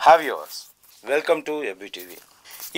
Have యువర్స్ welcome to ABTV.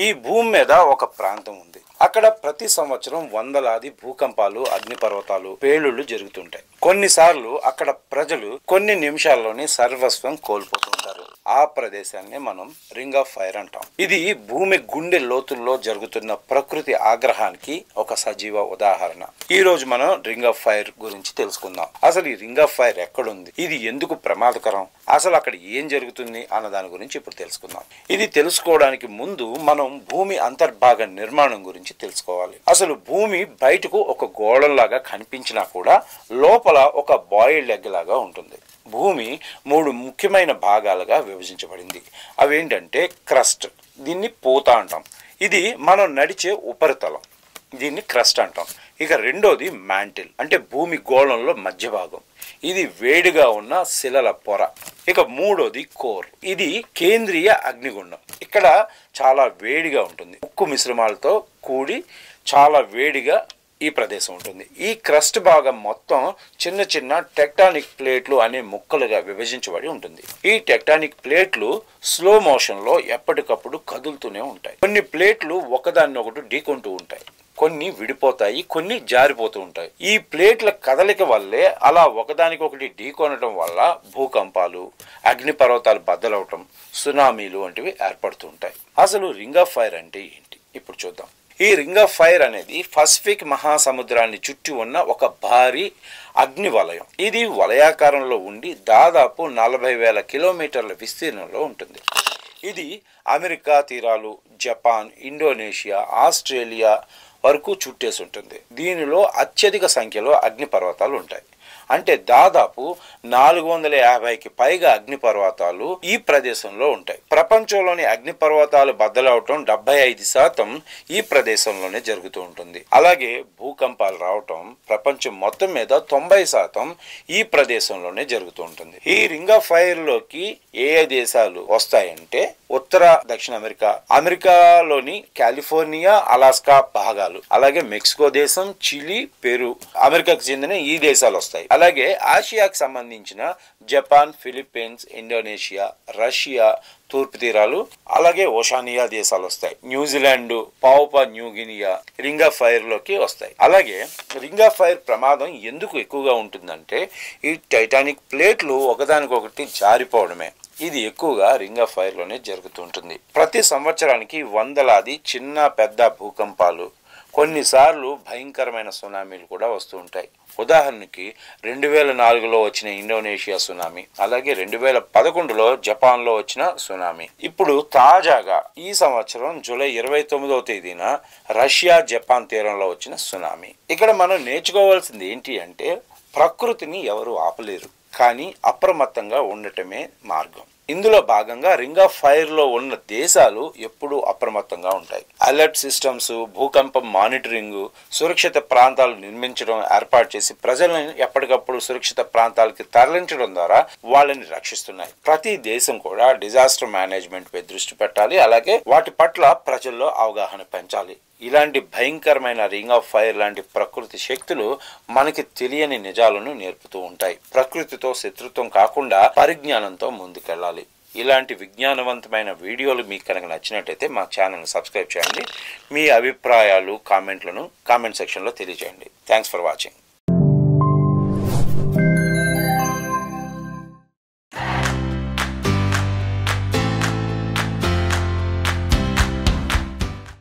ఈ భూమి మీద ఒక ప్రాంతం ఉంది. అక్కడ ప్రతి సంవత్సరం వందలాది భూకంపాలు, అగ్నిపర్వతాలు, పేలుళ్లు జరుగుతుంటాయి. కొన్నిసార్లు అక్కడ ప్రజలు కొన్ని నిమిషాల్లోనే సర్వస్వం కోల్పోతుంటారు. ఆ ప్రదేశాన్ని మనం రింగ్ ఆఫ్ ఫైర్ అంటాం. ఇది భూమి గుండె లోతుల్లో జరుగుతున్న ప్రకృతి ఆగ్రహానికి ఒక సజీవ ఉదాహరణ. ఈ రోజు మనం రింగ్ ఆఫ్ ఫైర్ గురించి తెలుసుకుందాం. అసలు ఈ రింగ్ ఆఫ్ ఫైర్ ఎక్కడుంది, ఇది ఎందుకు ప్రమాదకరం, అసలు అక్కడ ఏం జరుగుతుంది అన్న దాని గురించి ఇప్పుడు తెలుసుకుందాం. ఇది తెలుసుకోవడానికి ముందు మనం భూమి అంతర్భాగ నిర్మాణం గురించి తెలుసుకోవాలి. అసలు భూమి బయటకు ఒక గోడలాగా కనిపించినా కూడా లోపల ఒక బాయిల్డ్ ఎగ్ లాగా ఉంటుంది. భూమి 3 ముఖ్యమైన భాగాలుగా విభజించబడింది. అవేంటంటే క్రస్ట్, దీన్ని పూత అంటాం. ఇది మనం నడిచే ఉపరితలం, దీన్ని క్రస్ట్ అంటాం. ఇక రెండోది మ్యాంటిల్, అంటే భూమి గోళంలో మధ్య భాగం, ఇది వేడిగా ఉన్న శిలల పొర. ఇక మూడోది కోర్, ఇది కేంద్రీయ అగ్నిగుండం. ఇక్కడ చాలా వేడిగా ఉంటుంది, ఉక్కు మిశ్రమాలతో కూడి చాలా వేడిగా ఈ ప్రదేశం ఉంటుంది. ఈ క్రస్ట్ భాగం మొత్తం చిన్న చిన్న టెక్టానిక్ ప్లేట్లు అనే ముక్కలుగా విభజించబడి ఉంటుంది. ఈ టెక్టానిక్ ప్లేట్లు స్లో మోషన్ లో ఎప్పటికప్పుడు కదులుతూనే ఉంటాయి. కొన్ని ప్లేట్లు ఒకదాన్ని ఒకటి ఢీకొంటూ ఉంటాయి, కొన్ని విడిపోతాయి, కొన్ని జారిపోతూ ఉంటాయి. ఈ ప్లేట్ల కదలిక వల్లే అలా ఒకదానికొకటి ఢీకొనటం వల్ల భూకంపాలు, అగ్నిపర్వతాలు బద్దలవటం, సునామీలు వంటివి ఏర్పడుతూ ఉంటాయి. అసలు రింగ్ ఆఫ్ ఫైర్ అంటే ఏంటి ఇప్పుడు చూద్దాం. ఈ రింగ్ ఆఫ్ ఫైర్ అనేది పసిఫిక్ మహాసముద్రాన్ని చుట్టి ఉన్న ఒక భారీ అగ్ని వలయం. ఇది వలయాకారంలో ఉండి దాదాపు 40,000 కిలోమీటర్ల విస్తీర్ణంలో ఉంటుంది. ఇది అమెరికా తీరాలు, జపాన్, ఇండోనేషియా, ఆస్ట్రేలియా వరకు చుట్టేసి ఉంటుంది. దీనిలో అత్యధిక సంఖ్యలో అగ్నిపర్వతాలు ఉంటాయి. అంటే దాదాపు 450కి పైగా అగ్నిపర్వతాలు ఈ ప్రదేశంలో ఉంటాయి. ప్రపంచంలోని అగ్నిపర్వతాలు బద్దలవటం 75% ఈ ప్రదేశంలోనే జరుగుతూ ఉంటుంది. అలాగే భూకంపాలు రావటం ప్రపంచం మొత్తం మీద 90% ఈ ప్రదేశంలోనే జరుగుతూ ఉంటుంది. ఈ రింగ్ ఆఫ్ ఫైర్ లోకి ఏ దేశాలు వస్తాయంటే ఉత్తర దక్షిణ అమెరికా, అమెరికాలోని కాలిఫోర్నియా, అలాస్కా భాగాలు, అలాగే మెక్సికో దేశం, చిలీ, పెరు, అమెరికాకు చెందిన ఈ దేశాలు వస్తాయి. అలాగే ఆసియాకు సంబంధించిన జపాన్, ఫిలిప్పీన్స్, ఇండోనేషియా, రష్యా తూర్పు తీరాలు, అలాగే ఓషానియా దేశాలు వస్తాయి. New Zealand, Papua New Guinea ring of fire లోకి వస్తాయి. అలాగే రింగ్ ఆఫ్ ఫైర్ ప్రమాదం ఎందుకు ఎక్కువగా ఉంటుందంటే ఈ టైటానిక్ ప్లేట్లు ఒకదానికొకటి జారిపోవడమే. ఇది ఎక్కువగా రింగ్ ఆఫ్ ఫైర్ లోనే జరుగుతూ ఉంటుంది. ప్రతి సంవత్సరానికి వందలాది చిన్న పెద్ద భూకంపాలు, కొన్నిసార్లు భయంకరమైన సునామీలు కూడా వస్తూ ఉంటాయి. ఉదాహరణకి 2004లో వచ్చిన ఇండోనేషియా సునామీ, అలాగే 2011లో జపాన్లో వచ్చిన సునామీ. ఇప్పుడు తాజాగా ఈ సంవత్సరం జూలై 29వ తేదీన రష్యా, జపాన్ తీరంలో వచ్చిన సునామీ. ఇక్కడ మనం నేర్చుకోవాల్సింది ఏంటి అంటే ప్రకృతిని ఎవరు ఆపలేరు, కానీ అప్రమత్తంగా ఉండటమే మార్గం. ఇందులో భాగంగా రింగ్ ఆఫ్ ఫైర్ లో ఉన్న దేశాలు ఎప్పుడూ అప్రమత్తంగా ఉంటాయి. అలర్ట్ సిస్టమ్స్, భూకంపం మానిటరింగ్, సురక్షిత ప్రాంతాలు నిర్మించడం, ఏర్పాటు చేసి ప్రజలను ఎప్పటికప్పుడు సురక్షిత ప్రాంతాలకి తరలించడం ద్వారా వాళ్ళని రక్షిస్తున్నాయి. ప్రతి దేశం కూడా డిజాస్టర్ మేనేజ్మెంట్ పై దృష్టి పెట్టాలి, అలాగే వాటి పట్ల ప్రజల్లో అవగాహన పెంచాలి. ఇలాంటి భయంకరమైన రింగ్ ఆఫ్ ఫైర్ లాంటి ప్రకృతి శక్తులు మనకి తెలియని నిజాలను నేర్పుతూ ఉంటాయి. ప్రకృతితో శత్రుత్వం కాకుండా పరిజ్ఞానంతో ముందుకెళ్ళాలి. ఇలాంటి విజ్ఞానవంతమైన వీడియోలు మీకు కనుక నచ్చినట్టయితే మా ఛానల్ని సబ్స్క్రైబ్ చేయండి. మీ అభిప్రాయాలు, కామెంట్లను కామెంట్ సెక్షన్లో తెలియజేయండి. Thanks for watching.